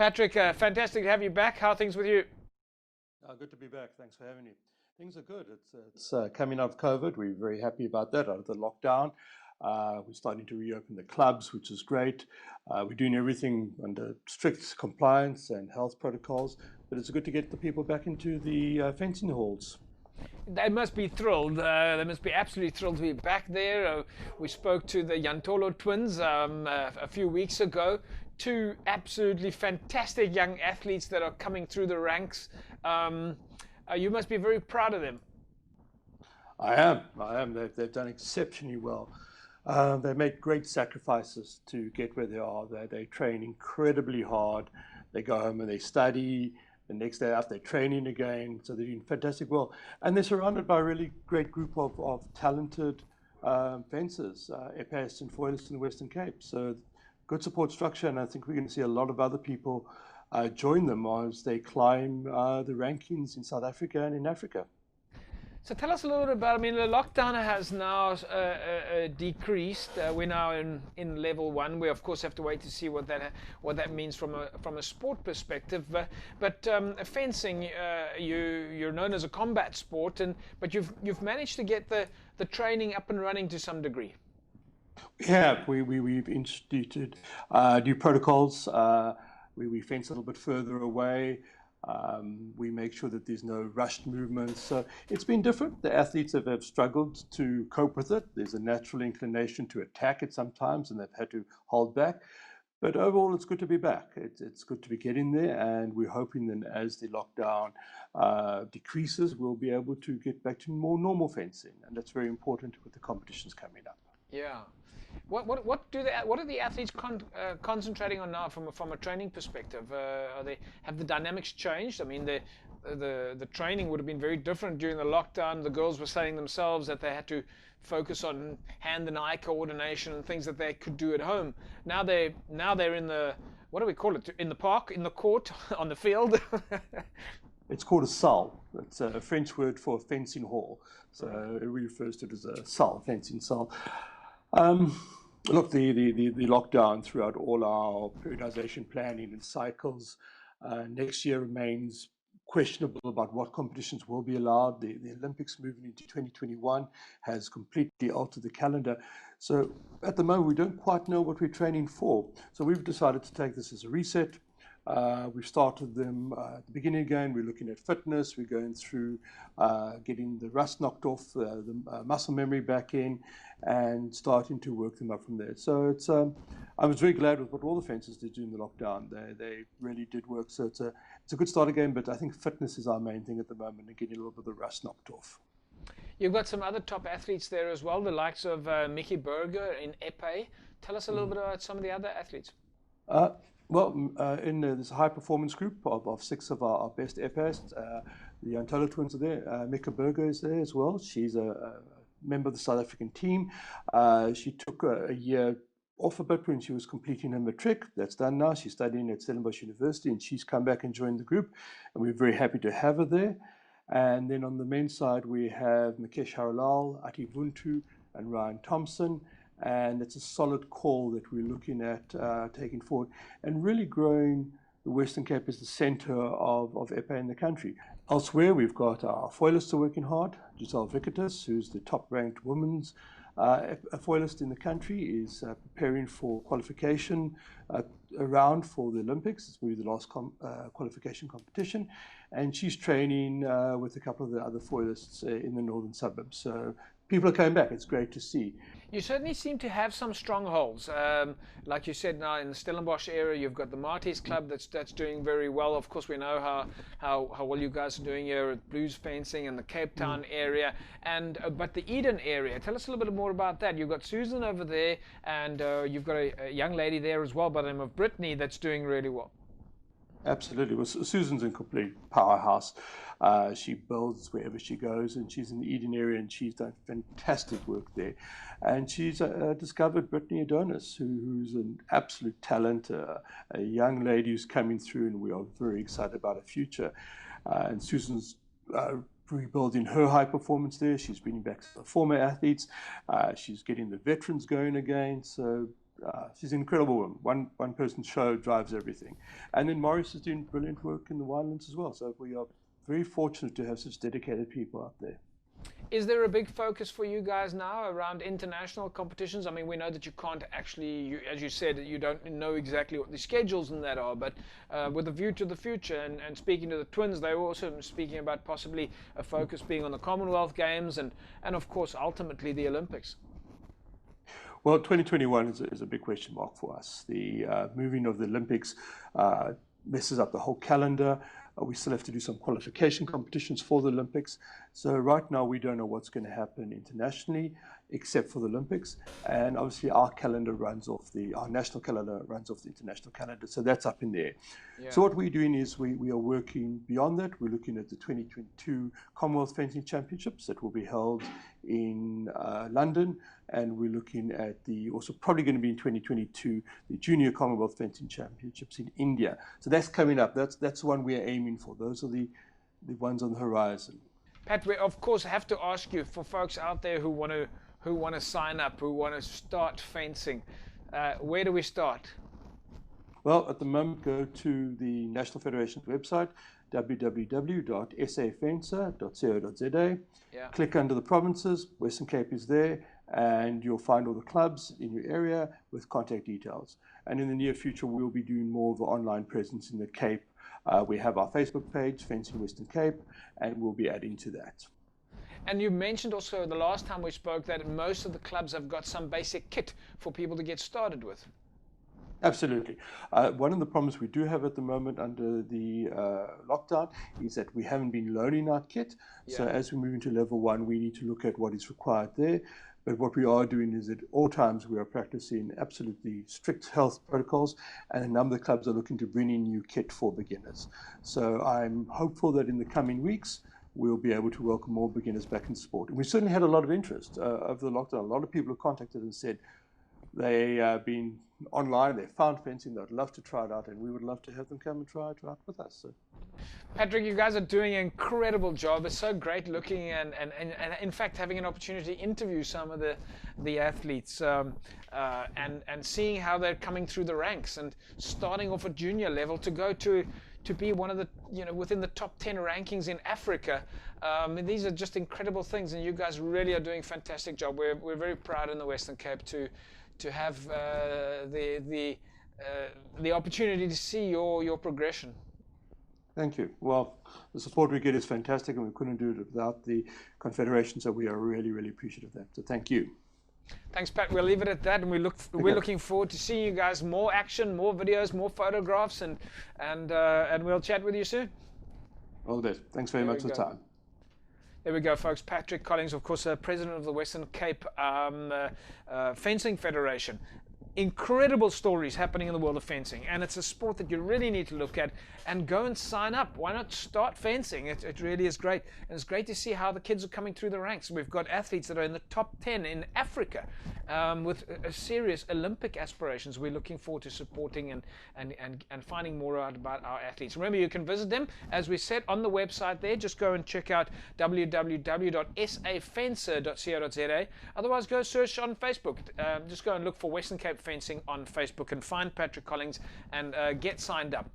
Patrick, fantastic to have you back. How are things with you? Good to be back. Thanks for having me. Things are good. It's coming out of COVID. We're very happy about that, out of the lockdown. We're starting to reopen the clubs, which is great. We're doing everything under strict compliance and health protocols, but it's good to get the people back into the fencing halls. They must be thrilled. They must be absolutely thrilled to be back there. We spoke to the Yantolo twins a few weeks ago. Two absolutely fantastic young athletes that are coming through the ranks. You must be very proud of them. I am. They've done exceptionally well. They made great sacrifices to get where they are. They train incredibly hard. They go home and they study. The next day after, they're training again. So they're doing fantastic well. And they're surrounded by a really great group of talented fencers, epeists and foilists in the Western Cape. So good support structure. And I think we're going to see a lot of other people join them as they climb the rankings in South Africa and in Africa. So tell us a little bit about, the lockdown has now decreased. We're now in level 1. We of course have to wait to see what that means from a sport perspective. But fencing, you're known as a combat sport, but you've managed to get the training up and running to some degree. Yeah, we've instituted new protocols. We fence a little bit further away. We make sure that there's no rushed movements. So it's been different. The athletes have struggled to cope with it. There's a natural inclination to attack it sometimes, and they've had to hold back. But overall, it's good to be back. It's good to be getting there, and we're hoping that as the lockdown decreases, we'll be able to get back to more normal fencing, and that's very important with the competitions coming up. Yeah. What are the athletes concentrating on now from a training perspective? Have the dynamics changed? The training would have been very different during the lockdown. The girls were saying themselves that they had to focus on hand and eye coordination and things that they could do at home. Now they're in the, what do we call it? In the park, in the court, on the field. It's called a salle. It's a French word for a fencing hall. So it refers to it as a salle, fencing salle. Look, the lockdown throughout all our periodization planning and cycles next year remains questionable about what competitions will be allowed. The Olympics moving into 2021 has completely altered the calendar. So at the moment, we don't quite know what we're training for. So we've decided to take this as a reset. We've started them at the beginning again. We're looking at fitness. We're going through getting the rust knocked off, the muscle memory back in, and starting to work them up from there. So I was very glad with what all the fencers did during the lockdown. They really did work. So it's a good start again, but I think fitness is our main thing at the moment, and getting a little bit of the rust knocked off. You've got some other top athletes there as well, the likes of Mickey Berger in epee. Tell us a little bit about some of the other athletes. In this high performance group of 6 of our best epeists, the Yantolo twins are there. Mickey Berger is there as well. She's a member of the South African team. She took a year off a bit when she was completing her matric. That's done now. She's studying at Stellenbosch University, and she's come back and joined the group, and we're very happy to have her there. And then on the men's side, we have Mukesh Haralal, Ati Vuntu, and Ryan Thompson. And it's a solid call that we're looking at taking forward and really growing the Western Cape as the center of epee in the country. Elsewhere, we've got our foilists are working hard. Giselle Vicatus, who's the top-ranked women's foilist in the country, is preparing for qualification around for the Olympics. It's going to be the last qualification competition. And she's training with a couple of the other foilists in the northern suburbs. So people are coming back. It's great to see. You certainly seem to have some strongholds. Like you said, now in the Stellenbosch area, you've got the Marties Club that's doing very well. Of course, we know how well you guys are doing here at Blues Fencing and the Cape Town area. But the Eden area, tell us a little bit more about that. You've got Susan over there, and you've got a young lady there as well by the name of Brittany that's doing really well. Absolutely. Well, Susan's a complete powerhouse. She builds wherever she goes, and she's in the Eden area, and she's done fantastic work there. And she's discovered Brittany Adonis, who's an absolute talent, a young lady who's coming through, and we are very excited about her future. And Susan's rebuilding her high performance there. She's bringing back the former athletes. She's getting the veterans going again. So she's an incredible woman. One person's show drives everything. And then Maurice is doing brilliant work in the Winelands as well. So we are very fortunate to have such dedicated people out there. Is there a big focus for you guys now around international competitions? I mean, we know that you can't actually, as you said, you don't know exactly what the schedules and that are, but with a view to the future and speaking to the twins, they were also speaking about possibly a focus being on the Commonwealth Games and of course, ultimately the Olympics. Well, 2021 is a big question mark for us. The moving of the Olympics messes up the whole calendar. We still have to do some qualification competitions for the Olympics. So right now we don't know what's going to happen internationally, except for the Olympics. And obviously our national calendar runs off the international calendar. So that's up in the air. Yeah. So what we're doing is we are working beyond that. We're looking at the 2022 Commonwealth Fencing Championships that will be held in London. And we're looking at also probably going to be in 2022, the Junior Commonwealth Fencing Championships in India. So that's coming up. That's the one we're aiming for. Those are the ones on the horizon. Pat, we of course have to ask you, for folks out there who want to sign up, who want to start fencing, where do we start? Well, at the moment, go to the National Federation's website, www.safencer.co.za. Yeah. Click under the provinces. Western Cape is there. And you'll find all the clubs in your area with contact details. And in the near future, we'll be doing more of an online presence in the Cape. We have our Facebook page, Fencing Western Cape, and we'll be adding to that. And you mentioned also the last time we spoke that most of the clubs have got some basic kit for people to get started with. Absolutely. One of the problems we do have at the moment under the lockdown is that we haven't been loaning our kit. Yeah. So as we move into level 1, we need to look at what is required there. But what we are doing is at all times we are practicing absolutely strict health protocols, and a number of clubs are looking to bring in new kit for beginners. So I'm hopeful that in the coming weeks we'll be able to welcome more beginners back in sport. And we certainly had a lot of interest over the lockdown. A lot of people have contacted and said they've been online, they found fencing, they'd love to try it out, and we would love to have them come and try it out with us. So. Patrick, you guys are doing an incredible job. It's so great looking and in fact having an opportunity to interview some of the athletes and seeing how they're coming through the ranks and starting off at junior level to go to be one of the, within the top 10 rankings in Africa. These are just incredible things, and you guys really are doing a fantastic job. We're very proud in the Western Cape to have the opportunity to see your progression. Thank you. Well, the support we get is fantastic, and we couldn't do it without the Confederation, so we are really, really appreciative of that. So thank you. Thanks, Pat. We'll leave it at that, and we're looking forward to seeing you guys, more action, more videos, more photographs, and we'll chat with you soon. All the best. Thanks very much for the time. There we go, folks. Patrick Collings, of course, president of the Western Cape Fencing Federation. Incredible stories happening in the world of fencing, and it's a sport that you really need to look at and go and sign up. Why not start fencing? It really is great, and it's great to see how the kids are coming through the ranks. We've got athletes that are in the top 10 in Africa with serious Olympic aspirations. We're looking forward to supporting and finding more out about our athletes. Remember, you can visit them, as we said, on the website there. Just go and check out www.safencer.co.za. Otherwise, go search on Facebook. Just go and look for Western Cape Fencing on Facebook and find Patrick Collings and get signed up.